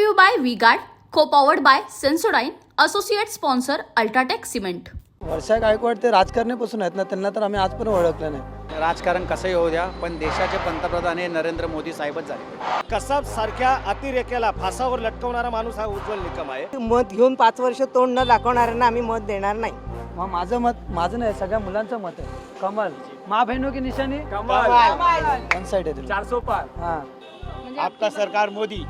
You by V Guard, co powered by Sensodyne, associate sponsor UltraTech cement. Varsha Gaikwad ते राजकारण्यापासून आहेत ना, त्यांना तर आम्ही आज पण ओळखलं नाही. राजकारण कसंही होऊ द्या, पण देशाचे पंतप्रधान हे नरेंद्र मोदी साहेबच झाले. कसाब सारख्या अतिरेक्याला फासावर लटकवणारा माणूस हा उज्ज्वल निकम आहे. मत घेऊन 5 वर्ष तोंड न दाखवणाऱ्यांना आम्ही मत देणार नाही. मग माझं नाही, सगळ्या मुलांचं मत आहे. कमल माँ बहनों की निशानी वन साइड आहे. 400 पार. हां, आपका सरकार मोदी,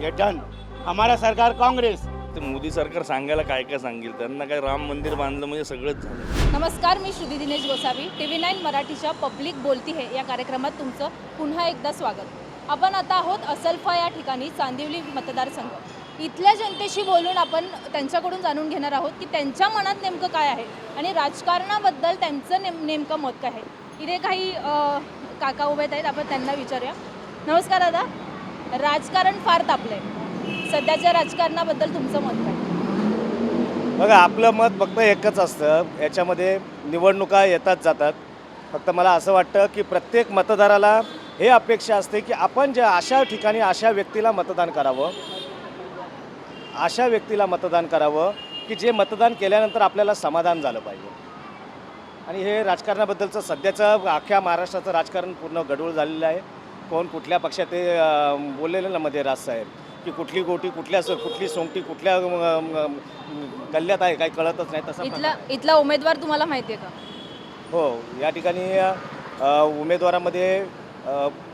ये डन. हमारा सरकार काँग्रेस. ते मोदी सरकार सांगायला काय काय सांगेल, त्यांना काय राम मंदिर बांधलं म्हणजे सगळंच झालं. नमस्कार, मी श्रुती दिनेश गोसावी. TV9 मराठीच्या पब्लिक बोलती है या कार्यक्रमात तुमचं पुन्हा एकदा स्वागत. आपण आता आहोत असलफा या ठिकाणी, चांदिवली मतदारसंघ. इथल्या जनतेशी बोलून आपण त्यांच्याकडून जाणून घेणार आहोत की त्यांच्या मनात नेमकं काय आहे आणि राजकारणाबद्दल त्यांचं नेमकं मत काय आहे. इथे काही काका उभे आहेत, आपण त्यांना विचारूया. नमस्कार दादा, राजकारण फार तापलंय, सध्याच्या राजकारणाबद्दल तुमचं मत काय? बघा, आपलं मत फक्त एकच असतं, याच्यामध्ये निवडणुका येतात जातात. फक्त मला असं वाटतं की प्रत्येक मतदाराला हे अपेक्षा असते की आपण ज्या अशा ठिकाणी अशा व्यक्तीला मतदान करावं की जे मतदान केल्यानंतर आपल्याला समाधान झालं पाहिजे. आणि हे राजकारणाबद्दलचं सध्याचं अख्ख्या महाराष्ट्राचं राजकारण पूर्ण गडूळ झालेलं आहे. कोण कुठल्या पक्षात ते बोललेलं ना मध्ये राजसाहेब की कुठली गोटी कुठली सोंगटी कुठल्या गल्ल्यात आहे काही कळतच नाही. तसं इथला उमेदवार तुम्हाला माहिती आहे का? हो, या ठिकाणी उमेदवारामध्ये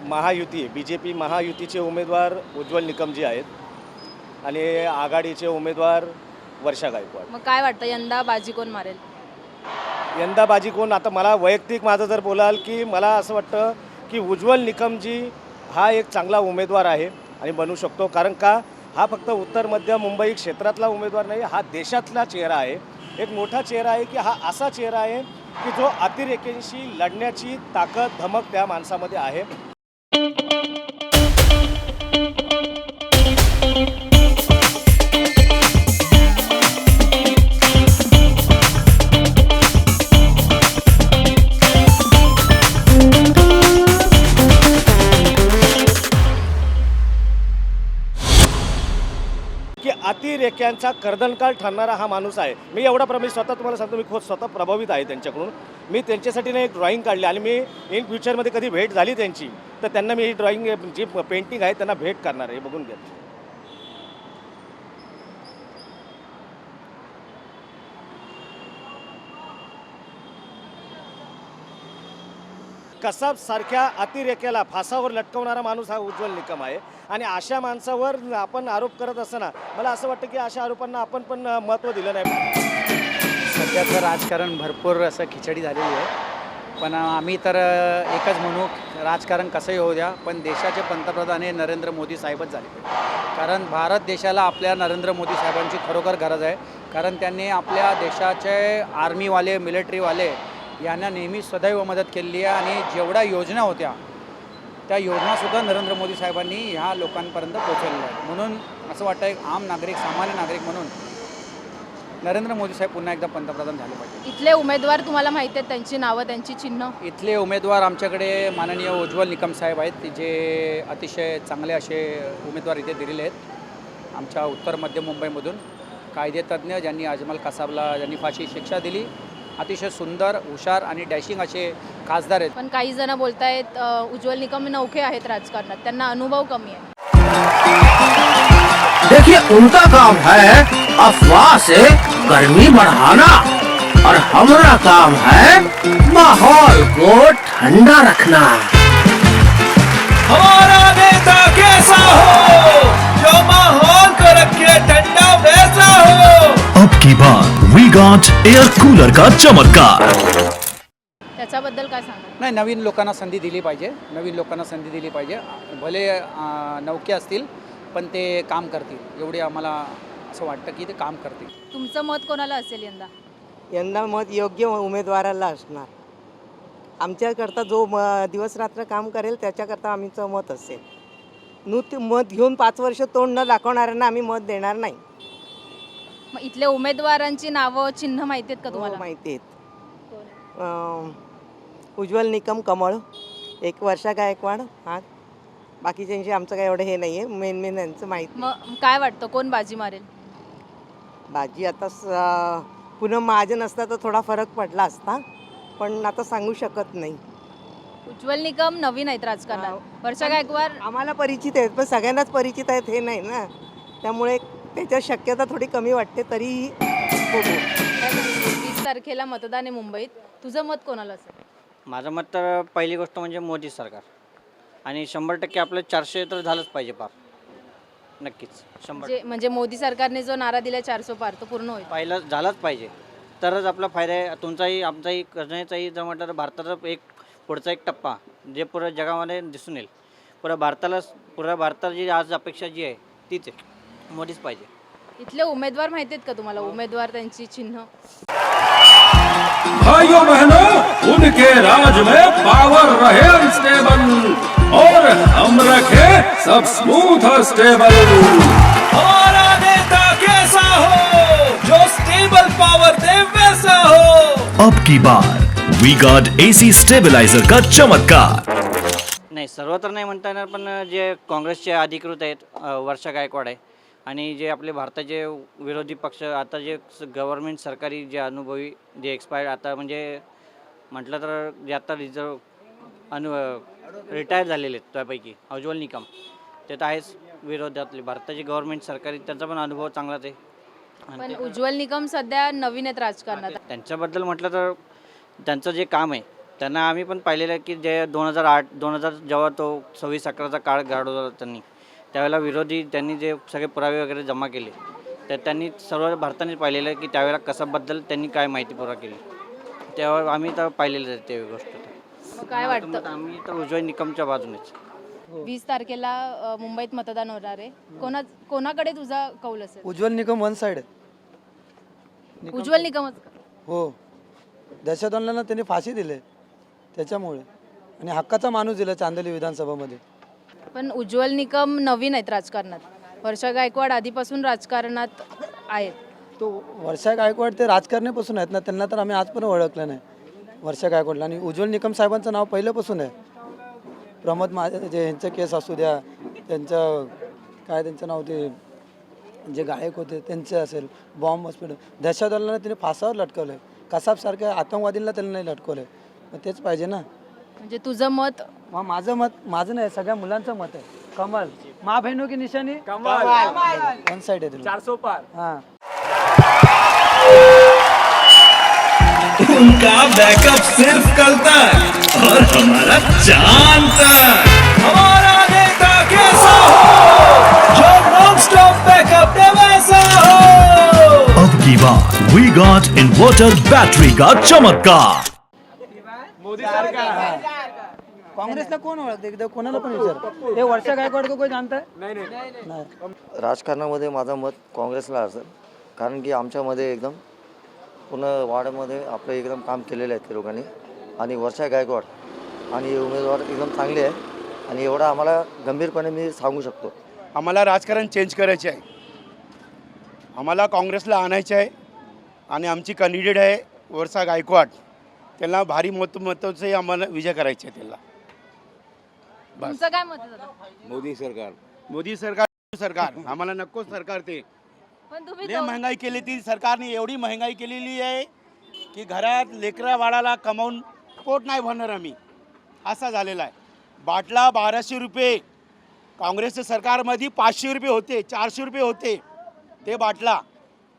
महायुती BJP महायुतीचे उमेदवार उज्ज्वल निकमजी आहेत आणि आघाडीचे उमेदवार वर्षा गायकवाड. मग काय वाटतं यंदा बाजी कोण मारेल? यंदा बाजी कोण, आता मला वैयक्तिक माझं जर बोलाल की मला असं वाटतं की उज्ज्वल निकमजी हा एक चांगला उमेदवार आहे आणि बनू शकतो. कारण का, हा फक्त उत्तर मध्य मुंबई क्षेत्रातला उमेदवार नाही, हा देशातला चेहरा आहे. एक मोठा चेहरा आहे की हा असा चेहरा आहे की जो अतिरेक्यांशी लढण्याची ताकद धमक त्या माणसामध्ये आहे. की अतिरेक्यांचा कर्दनकाळ ठरणारा हा माणूस आहे. मी एवढा मी स्वतः तुम्हाला सांगतो, मी स्वतः प्रभावित आहे त्यांच्याकडून. मी त्यांच्यासाठी एक ड्रॉइंग काढली आणि मी इन फ्युचरमध्ये कधी भेट झाली त्यांची तर त्यांना मी ही ड्रॉइंग जी पेंटिंग आहे त्यांना भेट करणार आहे, बघून घ्या. कसाब सारख्या अतिरेक्याला फासावर लटकवणारा माणूस हा उज्ज्वल निकम आहे. आणि अशा माणसावर आपण आरोप करत असताना मला असं वाटतं की अशा आरोपांना आपण पण महत्त्व दिलं नाही. सध्याचं राजकारण भरपूर असं खिचडी झालेली आहे, पण आम्ही तर एकच म्हणू, राजकारण कसंही होऊ द्या, पण देशाचे पंतप्रधान हे नरेंद्र मोदी साहेबच झाले. कारण भारत देशाला आपल्या नरेंद्र मोदी साहेबांची खरोखर गरज आहे. कारण त्यांनी आपल्या देशाचे आर्मीवाले मिलिटरीवाले यांना नेहमी सदैव मदत केलेली आहे आणि जेवढ्या योजना होत्या त्या योजनासुद्धा नरेंद्र मोदी साहेबांनी ह्या लोकांपर्यंत पोहोचवलेल्या आहेत. म्हणून असं वाटतं, एक आम नागरिक सामान्य नागरिक म्हणून नरेंद्र मोदी साहेब पुन्हा एकदा पंतप्रधान झाले पाहिजे. इथले उमेदवार तुम्हाला माहिती आहेत, त्यांची नावं त्यांची चिन्ह? इथले उमेदवार आमच्याकडे माननीय उज्ज्वल निकम साहेब आहेत, जे अतिशय चांगले असे उमेदवार इथे दिलेले आहेत. आमच्या उत्तर मध्य मुंबईमधून कायदेतज्ञ, ज्यांनी अजमल कसाबला ज्यांनी फाशी शिक्षा दिली, अतिशय सुंदर, हुशार आणि डॅशिंग असे खासदार आहेत. पण काही जण बोलतायत उज्ज्वल निकम नौखे आहेत राजकारणात, त्यांना अनुभव कमी आहे. देखिए, उनका काम है अफवाह से गर्मी बढ़ाना और हमारा काम है माहौल को ठंडा रखना. हमारा नेता कैसा हो जो माहौल को रखे ठंडा वैसा हो. अब की बात वी-गार्ड एयर कूलर का चमत्कार. त्याच्याबद्दल काय सांगा? नाही, नवीन लोकांना संधी दिली पाहिजे, भले नौके असतील पण ते काम करतील, एवढे आम्हाला असं वाटतं की ते काम करतील. तुमचं मत कोणाला असेल यंदा? यंदा मत योग्य उमेदवाराला असणार. आमच्याकरता जो दिवस रात्र काम करेल त्याच्याकरता आमचं मत असेल. मत घेऊन 5 वर्ष तोंड न दाखवणाऱ्यांना आम्ही मत देणार नाही. मग इथल्या उमेदवारांची नावं चिन्ह माहिती आहेत का तुम्हाला? माहिती आहेत. उज्ज्वल निकम कमळ, एक वर्षा गायकवाड, हा बाकीच्यांशी आमचं काय एवढं हे नाही आहे. मेन यांचं माहिती. मग काय वाटतं कोण बाजी मारेल? बाजी आता पुन्हा महाजन असता तर थोडा फरक पडला असता, पण आता सांगू शकत नाही. उज्ज्वल निकम नवीन आहेत राजकारणात. वर्षा गायकवाड आम्हाला परिचित आहेत, पण सगळ्यांनाच परिचित आहेत हे नाही ना, त्यामुळे त्याच्यात शक्यता थोडी कमी वाटते. तरीही बघू. 20 तारखेला मतदान आहे मुंबईत. तुझं मत कोणाला असेल? माझं मत तर पहिली गोष्ट म्हणजे मोदी सरकार, आणि 100% आपलं 400 तर झालंच पाहिजे पार, नक्कीच 100%. म्हणजे मोदी सरकारने जो नारा दिला 400 पार तो पूर्ण होईल. पहिलं झालंच पाहिजे, तरच आपला फायदा आहे. तुमचाही आमचाही करण्याचाही जर म्हटलं तर भारताचा एक पुढचा एक टप्पा जे पुऱ्या जगामध्ये दिसून येईल. पुऱ्या भारताला जी आज अपेक्षा जी आहे तीच आहे, मोदीच पाहिजे. इथले उमेदवार माहिती आहेत का तुम्हाला? उमेदवार, त्यांची चिन्ह? भाइयों बहनों, उनके राज में पावर रहे अनस्टेबल और हम रखे सब स्मूथ और स्टेबल। हमारा नेता कैसा हो, जो स्टेबल पावर दे वैसा हो। अब की बार वी गॉट एसी स्टेबलाइजर का चमत्कार। नाही, सर्व तर नाही म्हणता येणार, पण जे काँग्रेसचे अधिकृत आहेत वर्षा गायकवाड आहे, आणि जे आपले भारताचे विरोधी पक्ष आता जे गव्हर्नमेंट सरकारी जे अनुभवी जे एक्सपायर्ड आता म्हणजे म्हटलं तर जे आता रिटायर झालेले आहेत त्यापैकी उज्ज्वल निकम ते तर आहेच विरोधातले. भारताचे गव्हर्नमेंट सरकारी त्यांचा पण अनुभव चांगलाच आहे. पण उज्ज्वल निकम सध्या नवीन आहेत राजकारणात. त्यांच्याबद्दल म्हटलं तर त्यांचं जे काम आहे त्यांना आम्ही पण पाहिलेलं आहे की जे 2008 जेव्हा तो 26/11चा काळ गाडवला त्यांनी, त्यावेळेला विरोधी त्यांनी जे सगळे पुरावे वगैरे जमा केले तर त्यांनी सर्व भारताने पाहिलेलं आहे की त्यावेळेला कशाबद्दल त्यांनी काय माहिती पुरा केली, तेव्हा आम्ही तर पाहिलेलं आहे ते गोष्ट. मग काय वाटतं? आम्ही तर उज्ज्वल निकमच्या बाजूनेच. 20 तारखेला मुंबईत मतदान होणार आहे. कोणाकडे तुझा कौल असेल? उज्ज्वल निकम वन साइड आहे. उज्ज्वल निकमच का? हो, दहशतवाद्यांना त्यांनी फाशी दिले त्याच्यामुळे, आणि हक्काचा माणूस दिला चांदोली विधानसभामध्ये. पण उज्ज्वल निकम नवीन आहेत राजकारणात. वर्षा गायकवाड आधीपासून राजकारणात आहेत. तो वर्षा गायकवाड ते राजकारणापासून आहेत ना, त्यांना तर आम्ही आज पण ओळखलं नाही वर्षा गायकवाडला. आणि उज्ज्वल निकम साहेबांचं नाव पहिल्यापासून आहे. प्रमोद जे यांचं केस असू द्या, त्यांचं काय त्यांचं नाव ते जे गायक होते त्यांचे असेल, बॉम्ब हॉस्पिटल, दहशतवाद्यांना त्यांनी फासावर लटकवलं आहे. कसाबसारख्या आतंकवादींना त्यांना नाही लटकवलं आहे. मग तेच पाहिजे ना. म्हणजे तुझं मत? माझं नाही, सगळ्या मुलांचं मत आहे. कमल, माँ बहनों की निशानी कमल, वन साइड आहे. 400 पार। हाँ, उनका बैकअप सिर्फ कल तक और हमारा चांद तक। हमारा नेता कैसा हो, जो नॉन स्टॉप बैकअप दे वैसा हो। अब की बार वी गॉट इन्वर्टर बैटरी का चमत्कार। मोदी सरकार। काँग्रेसला कोण ओळखते एकदा, कोणाला पण विचार. हे वर्षा गायकवाड को कोई जानता है? नाही. राजकारणामध्ये माझं मत काँग्रेसला असेल, कारण की आमच्यामध्ये एकदम पूर्ण वार्डमध्ये आपलं एकदम काम केलेलं आहे ते लोकांनी, आणि वर्षा गायकवाड आणि उमेदवार एकदम चांगले आहे, आणि एवढा आम्हाला गंभीरपणे मी सांगू शकतो. आम्हाला राजकारण चेंज करायचे आहे, आम्हाला काँग्रेसला आणायचे आहे, आणि आमची कॅन्डिडेट आहे वर्षा गायकवाड. त्यांना भारी मतचे आम्हाला विजय करायचे आहे. त्यांना तुमचं काय मत आहे दादा? मोदी सरकार आम्हाला नको सरकार. ते पण तुम्ही लय महंगाई केली ती सरकारने, एवढी महंगाई केलेली आहे की घरात लेकरा बाळाला कमावून पोट नाही भरणार आम्ही, असा झालेला आहे. बाटला 1200 रुपये, काँग्रेसच्या सरकारमध्ये 500 रुपये होते, 400 रुपये होते ते बाटला,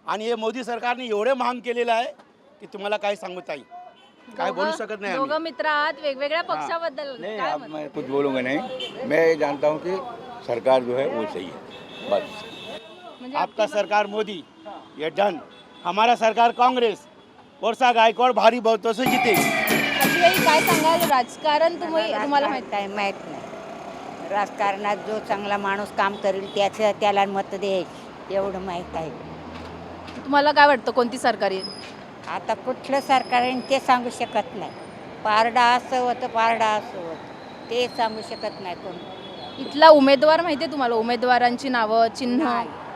आणि हे मोदी सरकारने एवढे महाग केलेलं आहे की तुम्हाला काय सांगू ताई, काय बोलू शकत नाही. दोघं मित्र आहात, वेगवेगळ्या पक्षाबद्दल काय मत? मैं कुछ बोलूँगा नहीं, मैं जानता हूँ कि सरकार जो है वो सही है बस। म्हणजे आपका सरकार मोदी ये डन, हमारा सरकार कांग्रेस, वर्षा गायकवाड भारी बहुतों से जीते. अशी काय सांगाल? राजकारण तुम्हाला माहित काय माहीत नाही. राजकारणात जो चांगला माणूस काम करेल त्याला मत द्यायची, एवढं माहीत आहे. तुम्हाला काय वाटतं कोणती सरकार येईल? आता कुठलं सरकार आहे ते सांगू शकत नाही. पारडा असं होतं, पारडा असं होतं, ते सांगू शकत नाही कोण. इथला उमेदवार माहिती आहे तुम्हाला? उमेदवारांची नावं, चिन्ह?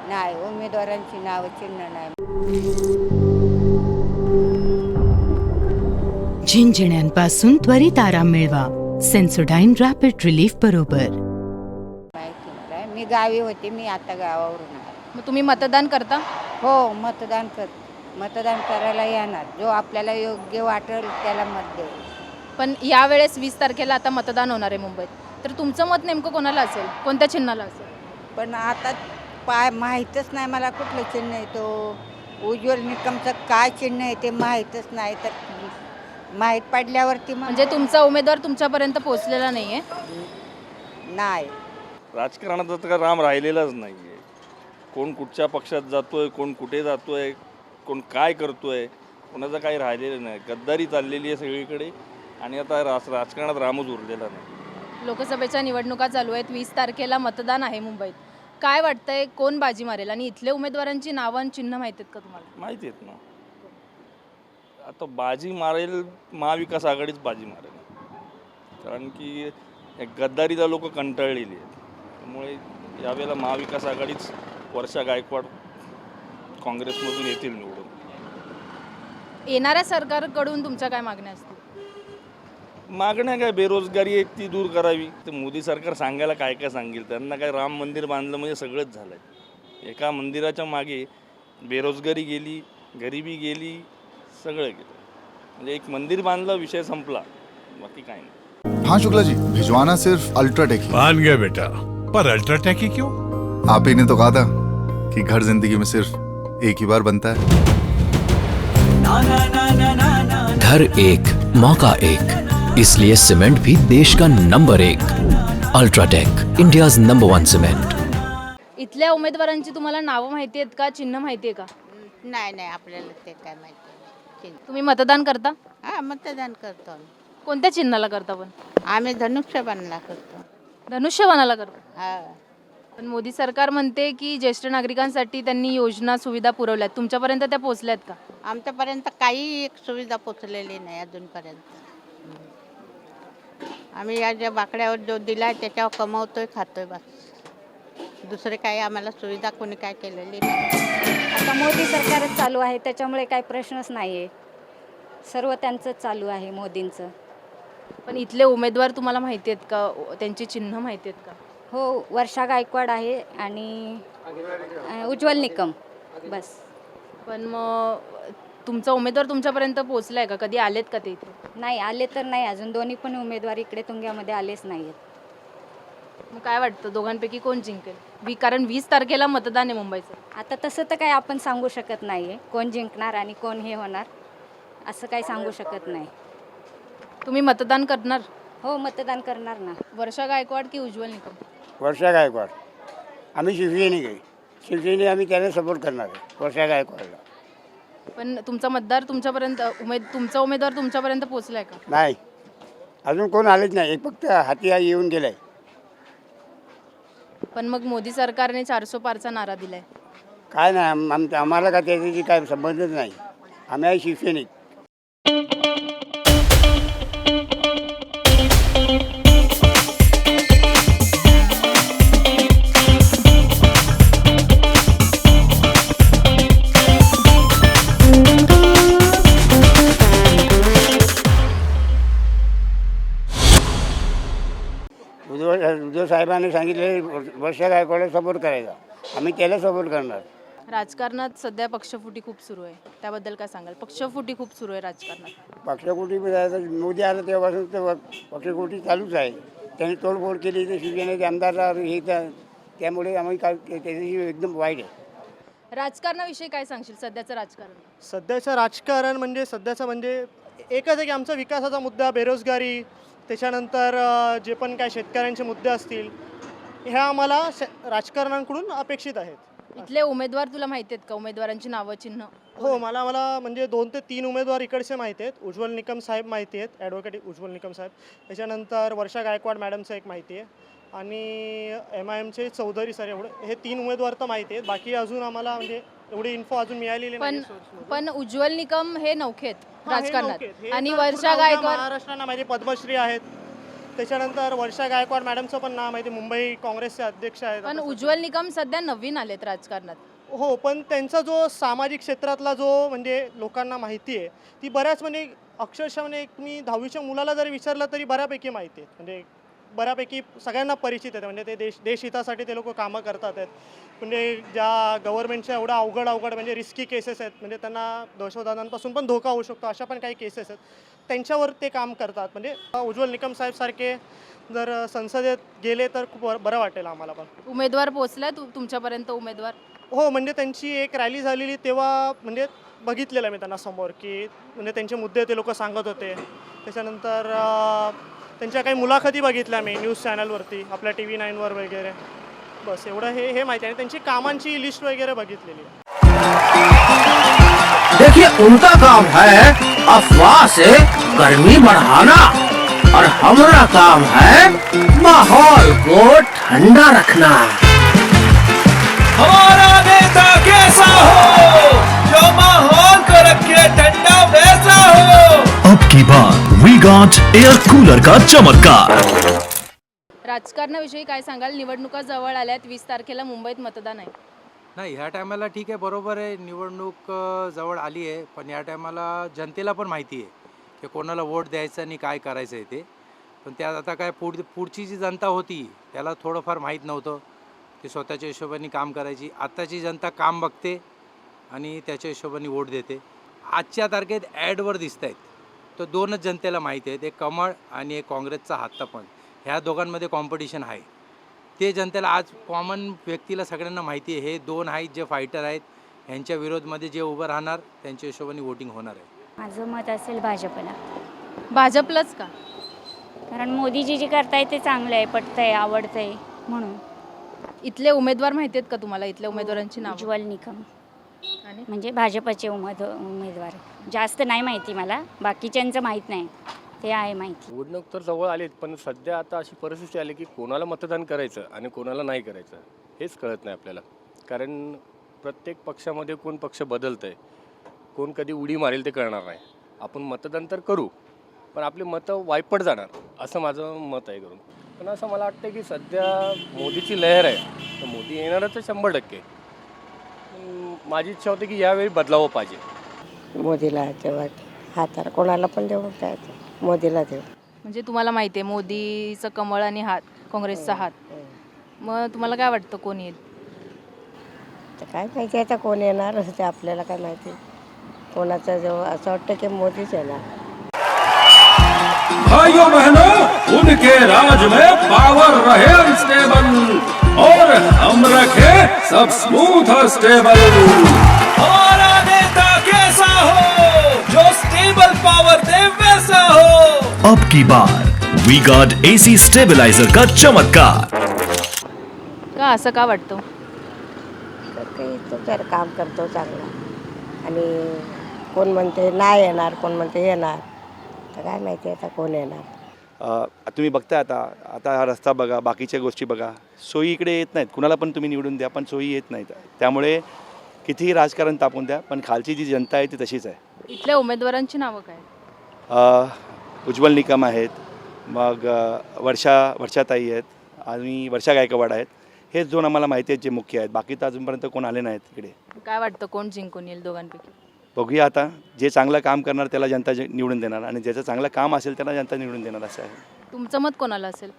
नाही, उमेदवारांची नावं चिन्ह नाही. झिंझिण्यांपासून त्वरित आराम मिळवा सेन्सोडाईन रॅपिड रिलीफ बरोबर. मी गावी होते, मी आता गावावरून आले. मग तुम्ही मतदान करता? हो, मतदान करायला येणार. जो आपल्याला योग्य वाटेल त्याला मत देऊ. पण यावेळेस 20 तारखेला आता मतदान होणार आहे मुंबईत, तर तुमचं मत नेमकं कोणाला असेल, कोणत्या चिन्हाला असेल? पण आता माहीतच नाही मला कुठलं चिन्ह आहे. तो उज्ज्वल निकमचं काय चिन्ह आहे ते माहीतच नाही. तर माहीत पडल्यावरती म्हणजे तुमचा उमेदवार तुमच्यापर्यंत पोहोचलेला नाही आहे? नाही. राजकारणात आता काय राम राहिलेलाच नाही आहे. कोण कुठच्या पक्षात जातोय, कोण कुठे जातोय, कोण काय करतोय, कोणाचं काही राहिलेलं नाही. गद्दारी चाललेली आहे सगळीकडे आणि आता राजकारणात रामच उरलेला नाही. लोकसभेच्या निवडणुका चालू आहेत, 20 तारखेला मतदान आहे मुंबईत. काय वाटतंय, कोण बाजी मारेल? आणि इथल्या उमेदवारांची नावं आणि चिन्ह माहीत आहेत का तुम्हाला? माहिती आहेत ना. आता बाजी मारेल महाविकास आघाडीच बाजी मारेल, कारण की गद्दारीला लोक कंटाळलेली आहेत. त्यामुळे यावेळेला महाविकास आघाडीच वर्षा गायकवाड काँग्रेसमधून येतील निवडून. येणाऱ्या सरकारकडून तुमच्या काय मागण्या असतील? मागण्या काय, बेरोजगारी एक ती दूर करावी. तर मोदी सरकार सांगायला काय काय सांगेल. त्यांना काय राम मंदिर बांधलं म्हणजे सगळंच झालं आहे. एका मंदिराच्या मागे बेरोजगारी गेली, गरिबी गेली, सगळं गेलं. म्हणजे एक मंदिर बांधलं, विषय संपला, बाकी काय नाही. हाँ शुक्ला जी, भिजवाना सिर्फ अल्ट्राटेक ही। मान गया बेटा, पर अल्ट्राटेक ही क्यों? आप ही ने तो कहा था कि घर जिंदगी में सिर्फ एक ही बार बनता है। घर एक मौका एक, इसलिए सीमेंट भी देश का number 1। UltraTech, India's number 1 cement. इथल्या उमेदवारांची तुम्हाला नावं माहिती आहेत का, चिन्ह माहिती आहे का? नाही, आपल्याला ते काय माहिती. तुम्ही मतदान करता? हां, मतदान करतो आम्ही. कोणत्या चिन्हाला करता? पण आम्ही धनुष्यबाणला करतो. धनुष्यबाणाला करता? हां. पण मोदी सरकार म्हणते की ज्येष्ठ नागरिकांसाठी त्यांनी योजना सुविधा पुरवल्यात, तुमच्यापर्यंत त्या पोहोचल्यात का? आमच्यापर्यंत काही एक सुविधा पोचलेली नाही अजूनपर्यंत. आम्ही या ज्या बाकड्यावर जो दिला त्याच्यावर कमवतोय, खातोय, बस. दुसरे काही आम्हाला सुविधा कोणी काय केलेली नाही. आता मोदी सरकारच चालू आहे, त्याच्यामुळे काही प्रश्नच नाही आहे. सर्व त्यांचंच चालू आहे, मोदींचं. पण इथले उमेदवार तुम्हाला माहिती आहेत का, त्यांची चिन्ह माहिती आहेत का? हो, वर्षा गायकवाड आहे आणि उज्ज्वल निकम, बस. पण मग तुमचा उमेदवार तुमच्यापर्यंत पोहोचला आहे का? कधी आलेत का ते इथे? नाही आले तर नाही अजून. दोन्ही पण उमेदवार इकडे तुंग्यामध्ये आलेच नाही आहेत. मग काय वाटतं दोघांपैकी कोण जिंकेल? कारण 20 तारखेला मतदान आहे मुंबईचं. आता तसं तर काही आपण सांगू शकत नाही आहे, कोण जिंकणार आणि कोण हे होणार असं काही सांगू शकत नाही. तुम्ही मतदान करणार? हो, मतदान करणार ना. वर्षा गायकवाड की उज्ज्वल निकम? वर्षा गायकवाड. आम्ही शिवसेने काही शिवसेने आम्ही त्याला सपोर्ट करणार आहे, वर्षा गायकवाडला. पण तुमचा मतदार तुमच्यापर्यंत तुमचा उमेदवार तुमच्यापर्यंत पोहोचलाय का? नाही, अजून कोण आलेच नाही. एक फक्त हाती येऊन गेलाय. पण मग मोदी सरकारने 400 पारचा नारा दिलाय. काय नाही, आम्हाला काय त्याच्याशी काय संबंधच नाही. आम्ही आहे शिवसैनिक. उद्धव साहेबांनी सांगितले वर्षा गायकवाडला सपोर्ट करायचा, आम्ही त्याला सपोर्ट करणार. राजकारणात सध्या पक्षफुटी खूप सुरू आहे, त्याबद्दल काय सांगाल? पक्षफुटी खूप सुरू आहे राजकारणात. पक्षकोटी मोदी आला तेव्हापासून तर पक्षकोटी चालूच आहे. त्यांनी तोडफोड केली तर शिवसेनेचे आमदार हे त्यामुळे आम्ही काय त्याच्याशी एकदम वाईट आहे. राजकारणाविषयी काय सांगशील सध्याचं राजकारण? सध्याचं राजकारण म्हणजे एकच आहे की आमचा विकासाचा मुद्दा, बेरोजगारी, त्याच्यानंतर जे पण काय शेतकऱ्यांचे मुद्दे असतील, ह्या आम्हाला राजकारणाकडून अपेक्षित आहेत. इथले उमेदवार तुला माहिती आहेत का? उमेदवारांची नावं, चिन्ह? हो, मला म्हणजे 2 ते 3 उमेदवार इकडचे माहिती आहेत. उज्ज्वल निकम साहेब माहिती आहेत, ॲडव्होकेट उज्ज्वल निकम साहेब. त्याच्यानंतर वर्षा गायकवाड मॅडमचं एक माहिती आहे आणि MIMचे चौधरी सर. हे 3 उमेदवार तर माहिती आहेत. बाकी अजून आम्हाला म्हणजे एवढी इन्फो अजून मिळालेली नाही. पण उज्ज्वल निकम हे नौखे आहेत राजकारणात आणि वर्षा गायकवाड महाराष्ट्राला माहिती पद्मश्री आहेत. त्याच्यानंतर वर्षा गायकवाड मॅडमचं पण नाव माहिती, मुंबई काँग्रेसचे अध्यक्ष आहेत. पण उज्ज्वल निकम सध्या नवीन आलेत राजकारणात. हो, पण त्यांचा जो सामाजिक क्षेत्रातला जो म्हणजे लोकांना माहिती आहे ती बऱ्याच म्हणजे अक्षरशः म्हणजे मी 10वीच्या मुलाला जरी विचारलं तरी बऱ्यापैकी माहिती आहे. म्हणजे बऱ्यापैकी सगळ्यांना परिचित आहेत. म्हणजे ते देशहितासाठी ते लोक कामं करतात आहेत. म्हणजे ज्या गव्हर्नमेंटच्या एवढ्या अवघड म्हणजे रिस्की केसेस आहेत, म्हणजे त्यांना दहशतवादांपासून पण धोका होऊ शकतो, अशा पण काही केसेस आहेत, त्यांच्यावर ते काम करतात. म्हणजे उज्ज्वल निकम साहेबसारखे जर संसदेत गेले तर खूप बरं वाटेल आम्हाला पण. उमेदवार पोचला तुमच्यापर्यंत उमेदवार? हो, म्हणजे त्यांची एक रॅली झालेली तेव्हा म्हणजे बघितलेलं मी त्यांना समोर, की म्हणजे त्यांचे मुद्दे ते लोक सांगत होते. त्याच्यानंतर त्यांच्या काही मुलाखती बघितल्या मी न्यूज चॅनलवरती, आपल्या TV9वर वगैरे. बस एवढं हे माहिती आहे. त्यांची कामांची लिस्ट वगैरे बघितलेली आहे. देखिए उनका काम है अफवाह से गर्मी बढ़ाना और हमारा काम है माहौल को ठंडा रखना। हमारा नेता कैसा हो जो माहौल को रखे ठंडा वैसा हो। अब की बार वी गॉट एयर कूलर का चमत्कार। राजकारणाविषयी काय सांगाल? निवडणुका जवळ आल्यात, 20 तारखेला मुंबईत मतदान आहे. नाही, ह्या टायमाला ठीक आहे, बरोबर आहे, निवडणूक जवळ आली आहे, पण या टायमाला जनतेला पण माहिती आहे की कोणाला वोट द्यायचं आणि काय करायचं आहे ते. पण त्यात आता काय पुढची जी जनता होती त्याला थोडंफार माहीत नव्हतं, ती स्वतःच्या हिशोबाने काम करायची. आत्ताची जनता काम बघते आणि त्याच्या हिशोबाने वोट देते. आजच्या तारखेत ॲडवर दिसत आहेत, तर दोनच जनतेला माहिती आहेत, एक कमळ आणि एक काँग्रेसचा हातचा पण. ह्या दोघांमध्ये कॉम्पिटिशन आहे, ते जनतेला आज कॉमन व्यक्तीला सगळ्यांना माहिती आहे. हे दोन आहेत जे फायटर आहेत, ह्यांच्या विरोधमध्ये जे उभं राहणार त्यांच्या हिशोबाने वोटिंग होणार आहे. माझं मत असेल भाजपला. भाजपलाच का? कारण मोदीजी जे करताय ते चांगलं आहे, पटतंय, आवडतंय म्हणून. इथले उमेदवार माहिती आहेत का तुम्हाला? इथल्या उमेदवारांची नाव? उज्ज्वल निकम आणि म्हणजे भाजपचे उमेदवार. जास्त नाही माहिती मला, बाकीच्यांचं माहीत नाही, ते आहे माहिती. निवडणूक तर जवळ आलीत, पण सध्या आता अशी परिस्थिती आली की कोणाला मतदान करायचं आणि कोणाला नाही करायचं हेच कळत नाही आपल्याला. कारण प्रत्येक पक्षामध्ये कोण पक्ष बदलतं आहे, कोण कधी उडी मारेल ते कळणार नाही. आपण मतदान तर करू, पण आपली मतं वायपट जाणार असं माझं मत आहे करून. पण असं मला वाटतं की सध्या मोदीची लहर आहे, तर मोदी येणारच आहे 100%. माझी इच्छा होती की यावेळी बदलावं पाहिजे. मोदीला जेव्हा हाताला कोणाला पण देऊ द्यायचं, मोदीला देऊ. म्हणजे तुम्हाला माहिती आहे मोदीचं कमळ आणि हात, काँग्रेसचा हात. मग तुम्हाला काय वाटतं कोण येईल? तर काय माहिती आता कोण येणार ते आपल्याला काय माहिती. कोणाचं जेव्हा असं वाटतं की मोदीच येणार. भाइयों बहनों, उनके राज में पावर रहे अनस्टेबल और हम रखे सब स्मूथ और स्टेबल। हमारा नेता कैसा हो जो स्टेबल पावर दे वैसा हो। अब की बार वी गॉट AC स्टेबलाइजर का चमत्कार। का असं का वाटतं? तर काही तो जर काम करतो चांगला आणि कोण म्हणते नाही येणार, कोण म्हणते येणार, तर काय माहिती आता कोण येणार. तुम्ही बघता आता हा रस्ता बघा, बाकीच्या गोष्टी बघा, सोयी इकडे येत नाहीत. कुणाला पण तुम्ही निवडून द्या, पण सोयी येत नाहीत. त्यामुळे कितीही राजकारण तापून द्या, पण खालची जी जनता आहे ती तशीच आहे. इथल्या उमेदवारांची नावं काय? उज्ज्वल निकम आहेत, मग वर्षाताई आहेत आणि वर्षा गायकवाड आहेत. हेच दोन आम्हाला माहिती आहेत जे मुख्य आहेत. बाकी तर अजूनपर्यंत कोण आले नाहीत इकडे. काय वाटतं कोण जिंकून येईल दोघांपैकी? बघूया आता, जे चांगलं काम करणार त्याला जनता निवडून देणार आणि ज्याचं चांगलं काम असेल त्याला जनता निवडून देणार असं आहे. तुमचं मत कोणाला असेल?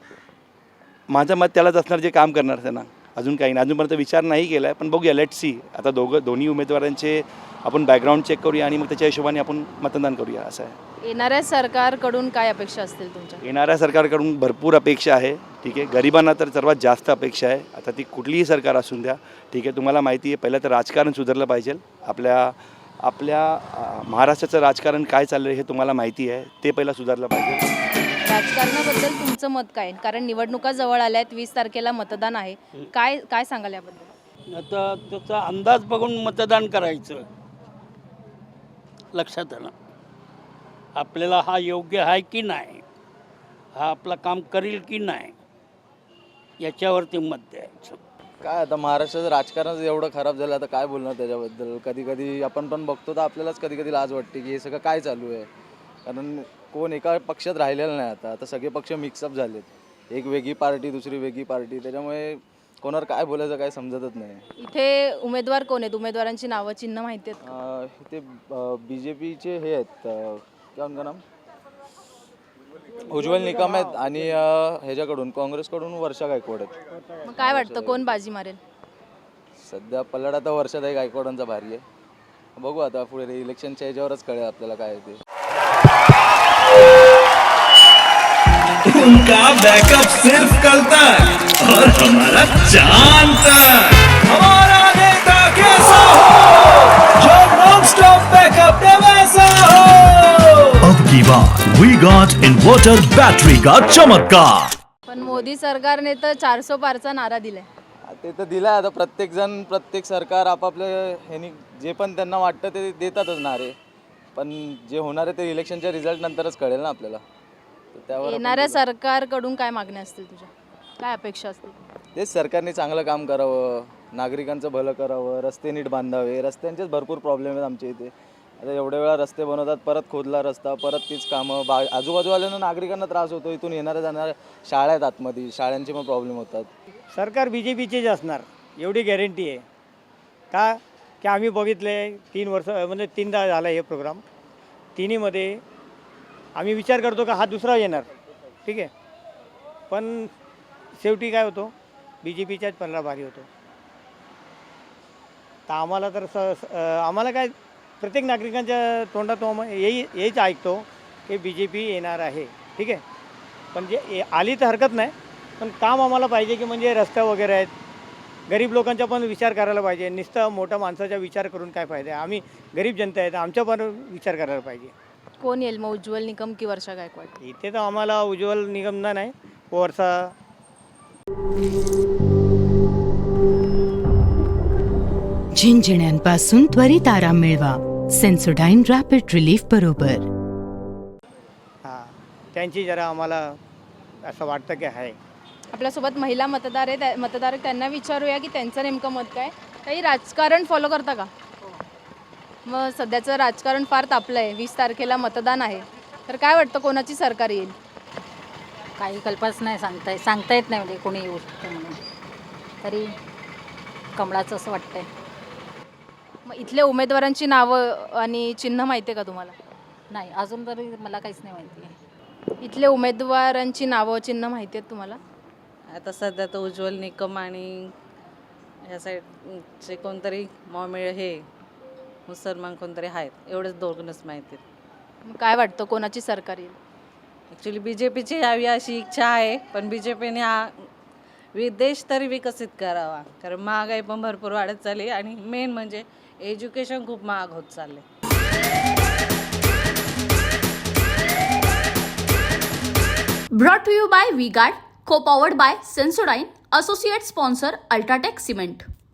माझं मत त्यालाच असणार जे काम करणार त्यांना. अजून काही नाही, अजूनपर्यंत विचार नाही केला आहे, पण बघूया, लेट सी. आता दोन्ही उमेदवारांचे आपण बॅकग्राऊंड चेक करूया आणि मग त्याच्या हिशोबाने आपण मतदान करूया असं आहे. येणाऱ्या सरकारकडून काय अपेक्षा असतील तुमच्या? येणाऱ्या सरकारकडून भरपूर अपेक्षा आहे. ठीक आहे, गरिबांना तर सर्वात जास्त अपेक्षा आहे. आता ती कुठलीही सरकार असून द्या. ठीक आहे, तुम्हाला माहिती आहे पहिलं तर राजकारण सुधारलं पाहिजे. आपल्या महाराष्ट्राचं राजकारण काय चाललं आहे हे तुम्हाला माहिती आहे, ते पहिलं सुधारलं पाहिजे. राजकारणाबद्दल तुमचं मत काय? कारण निवडणुका जवळ आल्या आहेत, 20 तारखेला मतदान आहे. काय सांगाल याबद्दल? आता त्याचा अंदाज बघून मतदान करायचं. लक्षात आलं आपल्याला हा योग्य आहे की नाही, हा आपलं काम करील की नाही, याच्यावरती मत द्यायचं. काय आता महाराष्ट्राचं राजकारण एवढं खराब झालं, आता काय बोलणार त्याच्याबद्दल. कधी कधी आपण पण बघतो तर आपल्यालाच कधी कधी लाज वाटते की हे सगळं काय चालू आहे. कारण कोण एका पक्षात राहिलेलं नाही. आता सगळे पक्ष मिक्सअप झालेत. एक वेगळी पार्टी, दुसरी वेगळी पार्टी, त्याच्यामुळे कोणावर काय बोलायचं काय समजतच नाही. इथे उमेदवार कोण आहेत? उमेदवारांची नावं चिन्ह माहिती आहेत? इथे BJPचे हे आहेत, काय उनका नाम, उज्ज्वल निकम आहेत आणि ह्याच्याकडून काँग्रेसकडून वर्षा गायकवाड आहेत. मग काय वाटतं कोण बाजी मारेल? सध्या पल्लड आता वर्षाताई गायकवाडांचा भारी आहे. बघू आता पुढे इलेक्शनच्या ह्याच्यावरच कळेल आपल्याला काय आहे ते. उनका बैकअप सिर्फ कल तक और हमारा चांद तक। हमारा नेता कैसा हो जो नॉन स्टॉप बैकअप दे वैसा हो। अब की बार वी गॉट इन्वर्टर बैटरी का चमत्कार। पण मोदी सरकारने तर 400 पारचा नारा दिलाय. ते तर दिलं आहे. आता प्रत्येकजण प्रत्येक सरकार आपापल्या ह्यानी जे पण त्यांना वाटतं ते देतातच नारे, पण जे होणार आहे ते इलेक्शनच्या रिझल्ट नंतरच कळेल ना आपल्याला. तर त्यावर आपण येणाऱ्या बोलू. सरकारकडून काय मागण्या असतील तुझ्या, काय अपेक्षा असतील? तेच सरकारने चांगलं काम करावं, नागरिकांचं भलं करावं, रस्ते नीट बांधावे. रस्त्यांचेच भरपूर प्रॉब्लेम आहेत आमच्या इथे. आता एवढ्या वेळा रस्ते बनवतात, परत खोदला रस्ता, परत तीच कामं. आजूबाजूवाल्यांना नागरिकांना त्रास होतो. इथून येणाऱ्या जाणाऱ्या शाळा आहेत आतमध्ये, शाळांचे पण प्रॉब्लेम होतात. सरकार BJPचेच असणार एवढी गॅरंटी आहे. का की आम्ही बघितले 3 वर्ष म्हणजे 3दा झाला हे प्रोग्राम. तिन्हीमध्ये आम्ही विचार करतो का हा दुसरा येणार, ठीक आहे, पण शेवटी काय होतो BJPच्याच पल्ला भारी होतो. तर आम्हाला तर आम्हाला काय प्रत्येक नागरिकांच्या तोंडातून हेच ऐकतो की BJP येणार आहे, ठीक आहे, पण जे आली तर हरकत नाही, पण काम आम्हाला पाहिजे की म्हणजे रस्ते वगैरे आहेत, गरीब लोकांचा पण विचार करायला पाहिजे. नुसतं मोठ्या माणसाचा विचार करून काय फायदा आहे. आम्ही गरीब जनता आहेत, आमचा पण विचार करायला पाहिजे. कोण येईल मग, उज्ज्वल निकम की वर्षा गायकवाड? इथे तर आम्हाला उज्ज्वल निगमना नाही, वर्षा. झिंझिण्यांपासून त्वरित आराम मिळवा सेन्सोडाईन रॅपिड रिलीफ बरोबर. हां, त्यांची जरा आम्हाला असं वाटतं की आहे. आपल्यासोबत महिला मतदार आहेत, मतदार त्यांना विचारूया की त्यांचं नेमकं मत काय. काही राजकारण फॉलो करता का? मग सध्याचं राजकारण फार तापलं आहे. 20 तारखेला मतदान आहे, तर काय वाटतं कोणाची सरकार येईल? काही कल्पनाच नाही सांगता येत नाही म्हणजे कोणी येऊ शकतं म्हणून. तरी कमळाचं असं वाटतंय. मग इथल्या उमेदवारांची नावं आणि चिन्ह माहिती आहे का तुम्हाला? नाही, अजून तरी मला काहीच नाही माहिती आहे. इथले उमेदवारांची नावं चिन्ह माहिती आहेत तुम्हाला? आता सध्या तर उज्ज्वल निकम आणि ह्या साईडचे कोणतरी मॉमिळ हे मुसलमान कोणतरी आहेत, एवढेच दोघंच माहिती आहेत. मग काय वाटतं कोणाची सरकार येईल? ॲक्च्युली BJPची यावी अशी इच्छा आहे, पण BJPने हा देश तरी विकसित करावा, कारण महागाई पण भरपूर वाढत चालली आणि मेन म्हणजे एज्युकेशन खूप महाग होत चालले. Brought to you by V-Guard, co-powered by Sensodyne, associate sponsor Ultratech Cement.